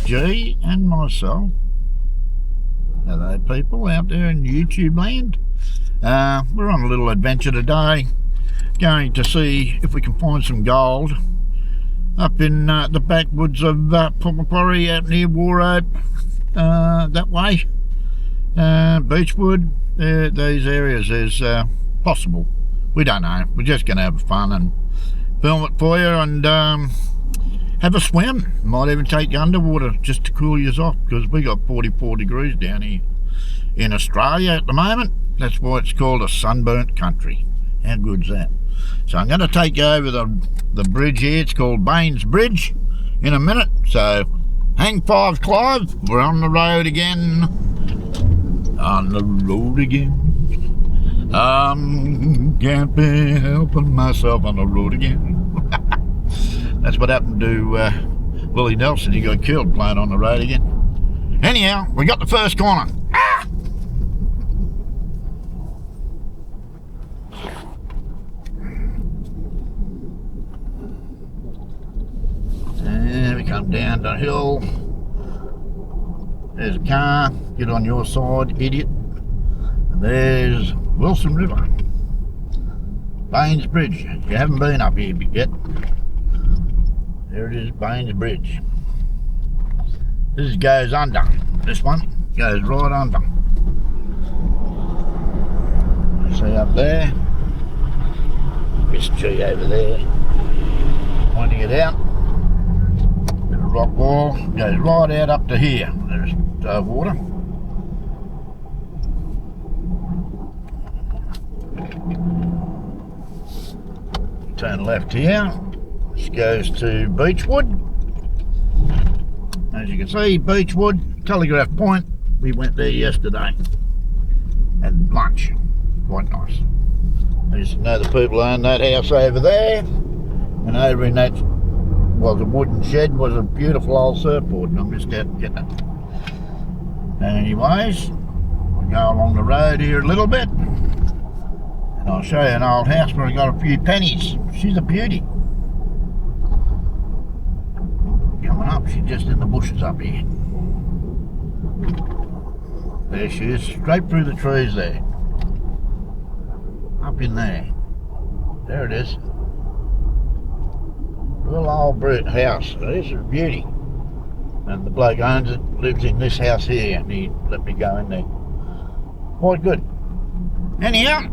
G and myself. Hello people out there in YouTube land. We're on a little adventure today, going to see if we can find some gold up in the backwoods of Kippara out near Warrope, that way. Beechwood, these areas is possible. We don't know. We're just going to have fun and film it for you and have a swim. Might even take you underwater just to cool you off, because we got 44 degrees down here in Australia at the moment. That's why it's called a sunburnt country. How good's that? So I'm going to take you over the bridge here. It's called Baines Bridge in a minute. So hang five, Clive. We're on the road again. On the road again. Can't be helping myself on the road again. That's what happened to Willie Nelson. He got killed playing on the road again. Anyhow, we got the first corner. Ah! And we come down the hill. There's a car. Get on your side, idiot. And there's Wilson River. Baines Bridge. You haven't been up here yet. There it is, Baines Bridge. This goes under. This one goes right under. See up there? Miss Gee over there. Pointing it out. Bit of rock wall. Goes right out up to here. There's water. Turn left here. This goes to Beechwood. As you can see, Beechwood, Telegraph Point. We went there yesterday. Had lunch. Quite nice. I used to know the people who own that house over there. And over in that was a wooden shed, was a beautiful old surfboard, and I missed out getting it. Anyways, we'll go along the road here a little bit. And I'll show you an old house where I got a few pennies. She's a beauty. Coming up, she's just in the bushes up here. There she is, straight through the trees there. Up in there. There it is. Real old house. This is a beauty. And the bloke owns it, lives in this house here, and he let me go in there. Quite good. Anyhow,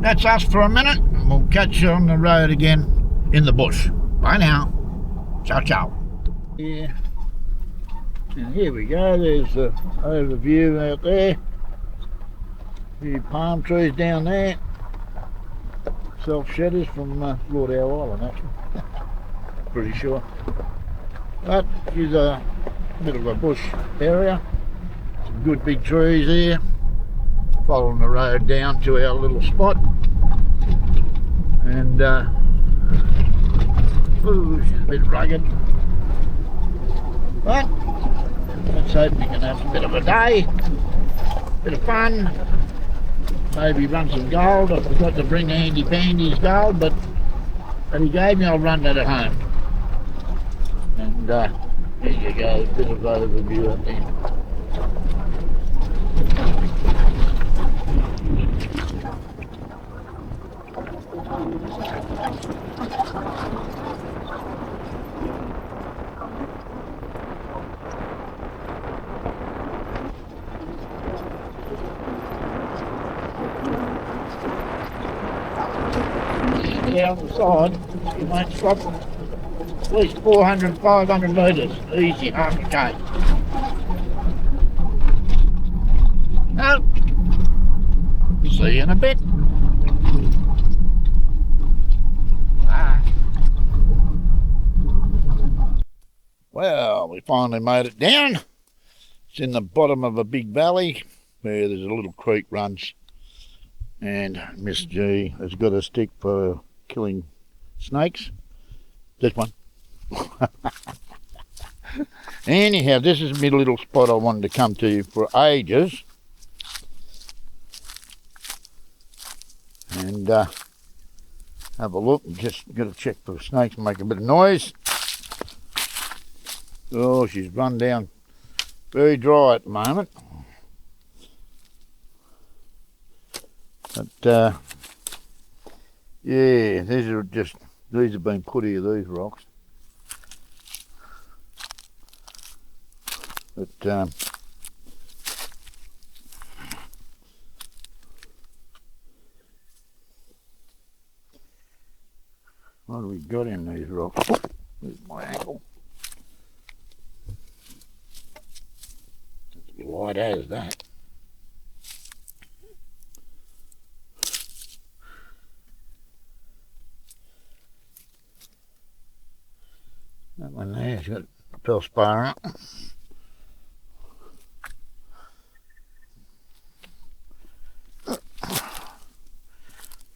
that's us for a minute. We'll catch you on the road again in the bush. Bye now. Ciao, ciao. Yeah. And here we go. There's the overview out there. A few palm trees down there. Self-shedders from Lord Howe Island, actually. Pretty sure. But here's a bit of a bush area. Some good big trees here. Following the road down to our little spot. And ooh, she's a bit rugged. But let's hope we can have a bit of a day, bit of fun, maybe run some gold. I forgot to bring Andy Pandy's gold, but he gave me, I'll run that at home. And here you go, a bit of overview up there. Down the side, you might stop at least 400, 500 metres, easy, half a K. No. See you in a bit. Ah. Well, we finally made it down. It's in the bottom of a big valley where there's a little creek runs, and Miss Gee has got a stick for killing snakes. This one. Anyhow, this is my little spot I wanted to come to for ages. And have a look. Just got to check for snakes and make a bit of noise. Oh, she's run down very dry at the moment. But yeah, these have been put here, these rocks. But what have we got in these rocks? Oh, there's my ankle. It's light as that. That one there's got felspar.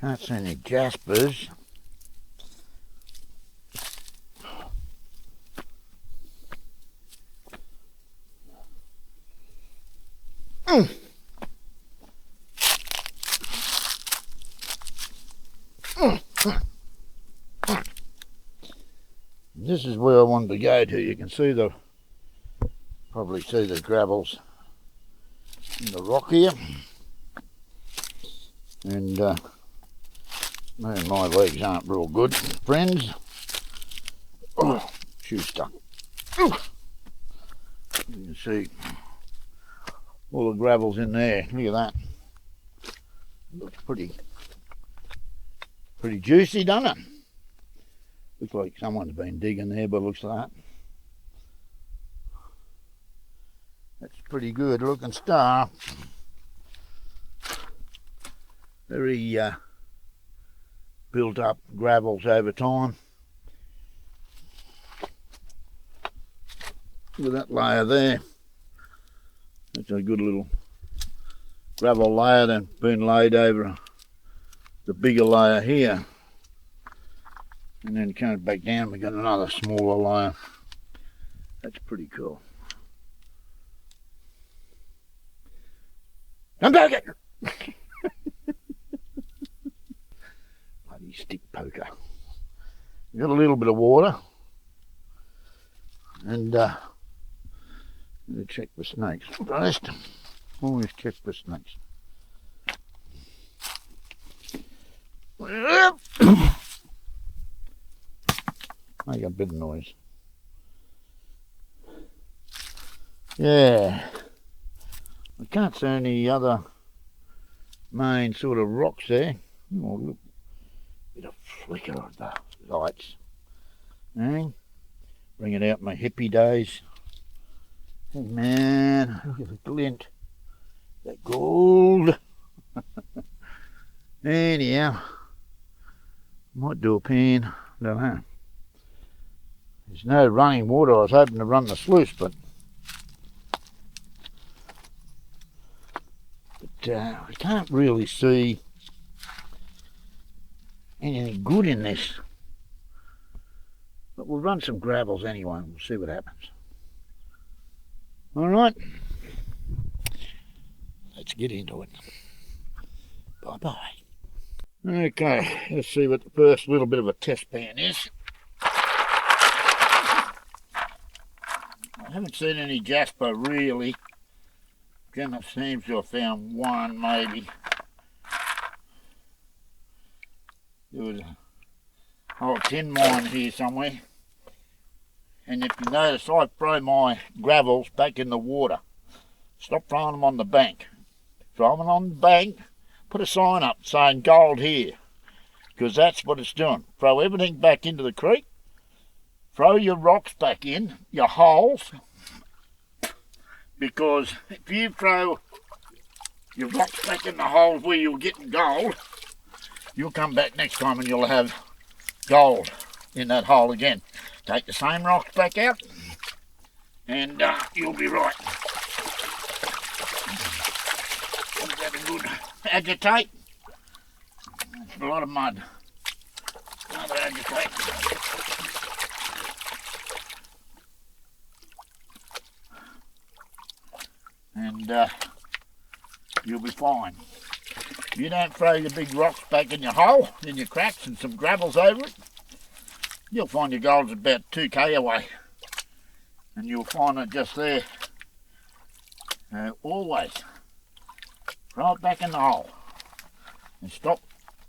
Can't see any jaspers. This is where I wanted to go to. You can see probably see the gravels in the rock here. And man, my legs aren't real good, friends. Oh, shoe stuck. You can see all the gravels in there. Look at that. Looks pretty juicy, doesn't it? Looks like someone's been digging there, but looks like that. That's pretty good looking stuff. Very built up gravels over time. Look at that layer there. That's a good little gravel layer that's been laid over the bigger layer here. And then comes back down, we got another smaller layer. That's pretty cool. Don't poke it! Bloody stick poker. We got a little bit of water. And we'll check for snakes first. Always check for snakes. Make a bit of noise. Yeah. I can't see any other main sort of rocks there. Oh, look. Bit of flicker of the lights. Bring it out my hippie days. Hey man, look at the glint. That gold. Anyhow. Might do a pan. Don't know. There's no running water. I was hoping to run the sluice, but I can't really see anything good in this. But we'll run some gravels anyway and we'll see what happens. Alright, let's get into it. Bye bye. Okay, let's see what the first little bit of a test pan is. I haven't seen any jasper really. Gemma seems to have found one maybe. There was a old tin mine here somewhere. And if you notice, I throw my gravels back in the water. Stop throwing them on the bank. Throw them on the bank, put a sign up saying gold here. Because that's what it's doing. Throw everything back into the creek. Throw your rocks back in, your holes, because if you throw your rocks back in the holes where you're getting gold, you'll come back next time and you'll have gold in that hole again. Take the same rocks back out and you'll be right. Give that a good agitate. That's a lot of mud. Another agitate. And you'll be fine. You don't throw your big rocks back in your hole, in your cracks, and some gravels over it, you'll find your gold's about 2k away. and you'll find it just there. Always throw it back in the hole and stop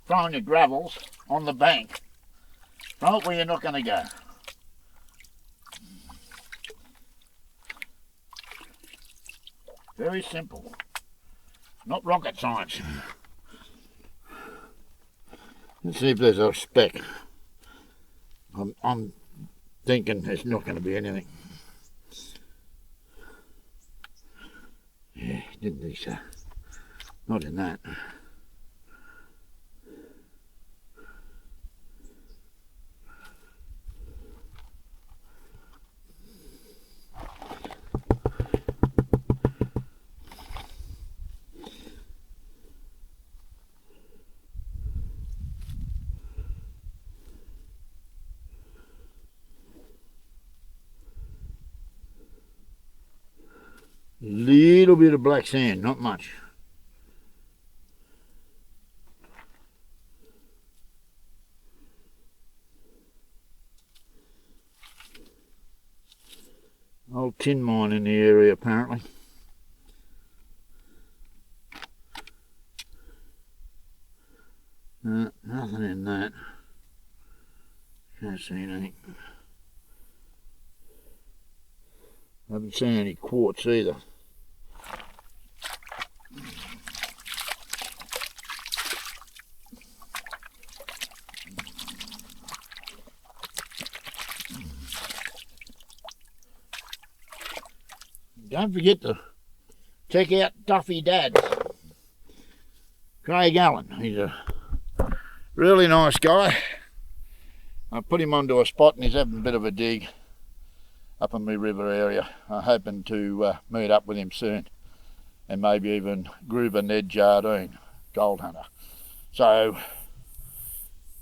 throwing your gravels on the bank. Throw it where you're not going to go. Very simple, not rocket science. Let's see if there's a speck. I'm thinking there's not going to be anything. Yeah, didn't think so. Not in that. Little bit of black sand, not much. Old tin mine in the area apparently. Nothing in that. Can't see anything. Haven't seen any quartz either. Don't forget to check out Duffy Dad's. Craig Allen, he's a really nice guy. I put him onto a spot and he's having a bit of a dig up in my river area. I'm hoping to meet up with him soon and maybe even Gruber Ned Jardine, gold hunter. So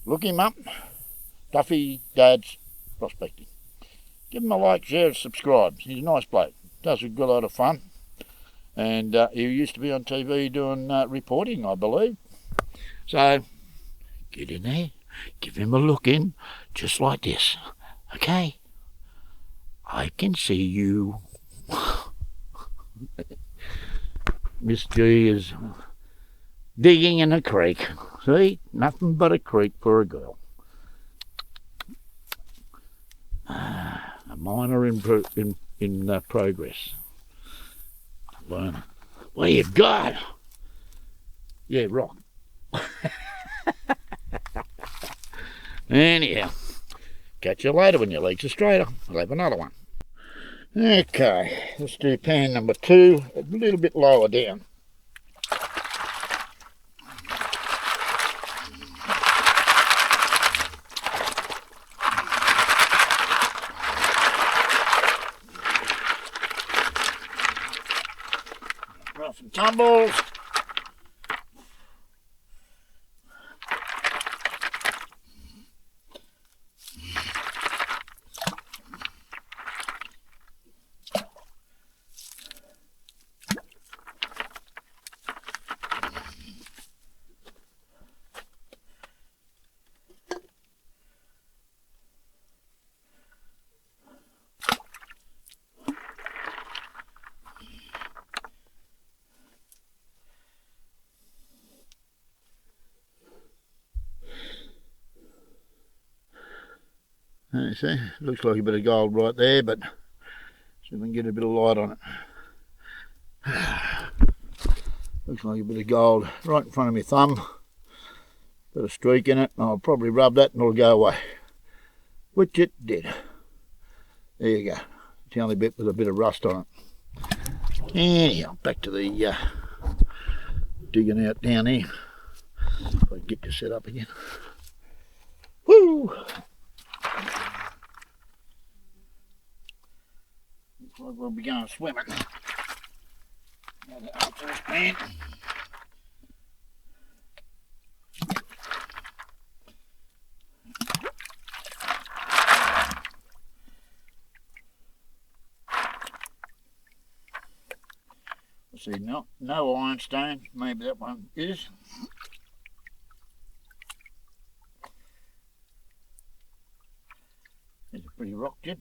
look him up, Duffy Dad's Prospecting. Give him a like, share, subscribe. He's a nice bloke. Does a good lot of fun, and he used to be on TV doing reporting, I believe. So get in there, give him a look in, just like this. Okay, I can see you. Miss Gee is digging in a creek. See, nothing but a creek for a girl. A miner in progress. Learn. What you got? Yeah, rock. Anyhow, catch you later when your legs are straighter. I'll have another one. Okay, let's do pan number 2, a little bit lower down. Rough and tumbles. You see, looks like a bit of gold right there, but see if we can get a bit of light on it. Looks like a bit of gold right in front of my thumb. Bit of streak in it, and I'll probably rub that and it'll go away. Which it did. There you go. It's the only bit with a bit of rust on it. Anyhow, back to the digging out down here. If I can get you set up again. Woo! Looks like we'll be going swimming. Up to this pan. See, no ironstone. Maybe that one is. There's a pretty rock chip.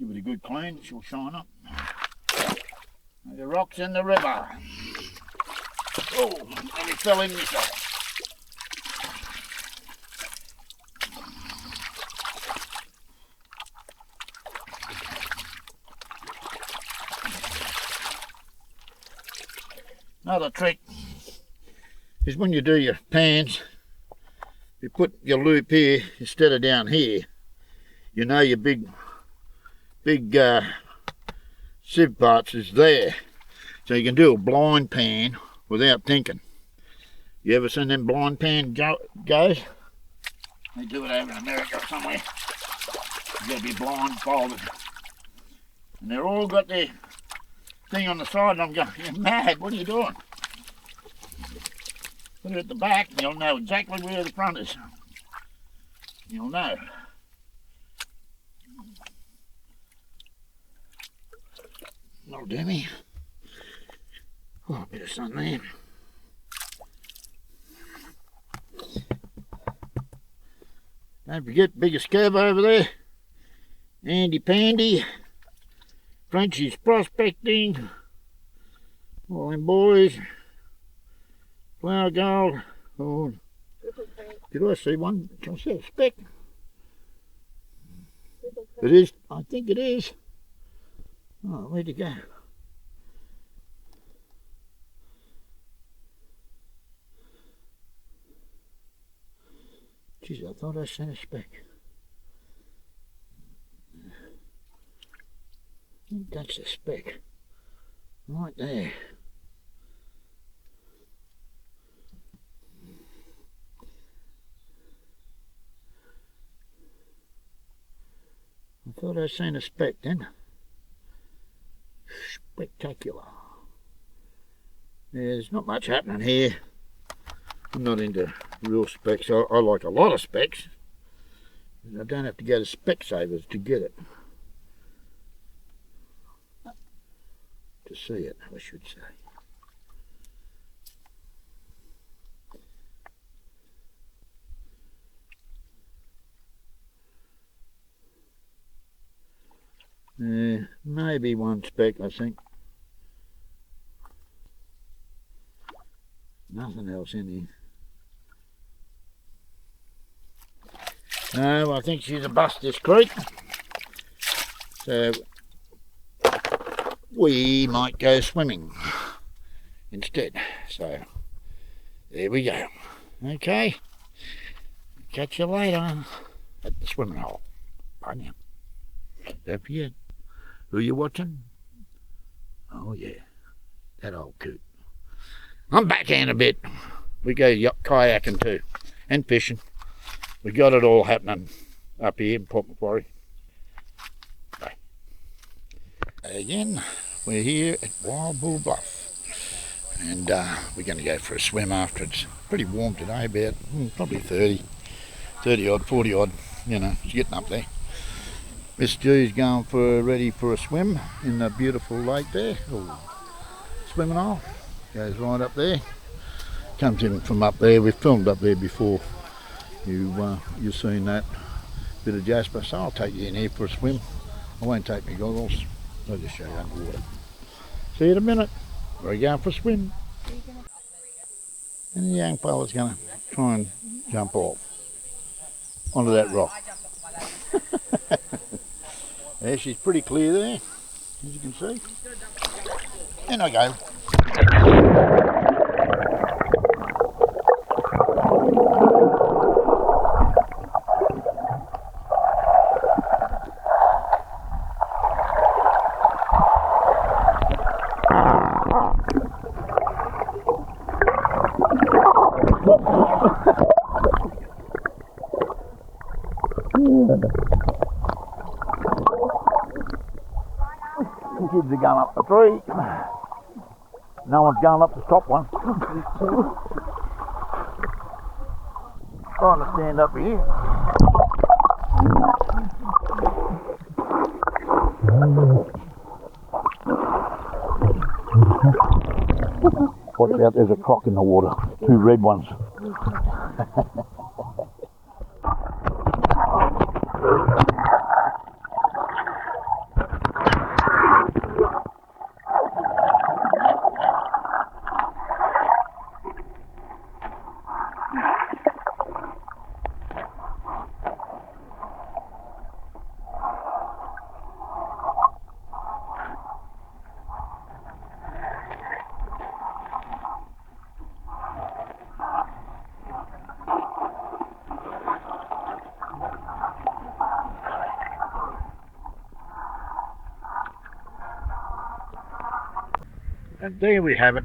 Give it a good clean, she'll shine up. The rocks in the river. Oh, and it fell in myself. Another trick is when you do your pans, you put your loop here instead of down here. You know your big sieve parts is there, so you can do a blind pan without thinking. You ever seen them blind pan goes? They do it over in America or somewhere. You got to be blindfolded, and they're all got their thing on the side, and I'm going, you're mad, what are you doing? Put it at the back and you'll know exactly where the front is. You'll know. That'll do me. Oh, a bit of sun there. Don't forget, biggest curve over there. Andy Pandy. Frenchie's prospecting. All them boys. Flower gold. Oh, did I see one? Can I see a speck? It is. I think it is. Oh, where'd it go? Geez, I thought I seen a speck. I think that's a speck. Right there. I thought I seen a speck then. Spectacular. There's not much happening here. I'm not into real specks. I like a lot of specks. I don't have to go to Specsavers to get it. To see it, I should say. Maybe one speck, I think. Nothing else in here. No, I think she's a bust this creek. So we might go swimming instead. So there we go. Okay. Catch you later at the swimming hole. Bye now. Don't forget. Who you watching? Oh yeah, that old coot. I'm backhand a bit. We go kayaking too, and fishing. We got it all happening up here in Port Macquarie. Bye. Again, we're here at Wild Bull Bluff, and we're going to go for a swim after. It's pretty warm today, about probably 30 odd, 40 odd. You know, it's getting up there. Miss Gee's going ready for a swim in the beautiful lake there. Ooh. Swimming hole goes right up there. Comes in from up there. We've filmed up there before. You've seen that bit of Jasper. So I'll take you in here for a swim. I won't take my goggles. I'll just show you underwater. See you in a minute. We're going for a swim. And the young fella's going to try and jump off onto that rock. Yeah, she's pretty clear there, as you can see. In I go. Kids are going up the tree. No one's going up the top one. Trying to stand up here. Watch out, there's a croc in the water. 2 red ones. And there we have it.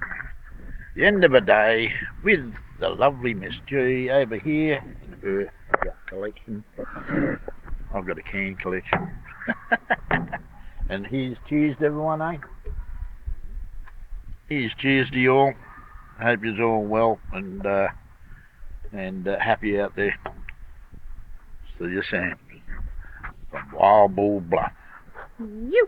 The end of a day with the lovely Miss G over here in her collection. I've got a can collection. And here's cheers to everyone, eh? Here's cheers to you all. Hope you're all well and happy out there. See you soon. From Wild Bull Bluff. You.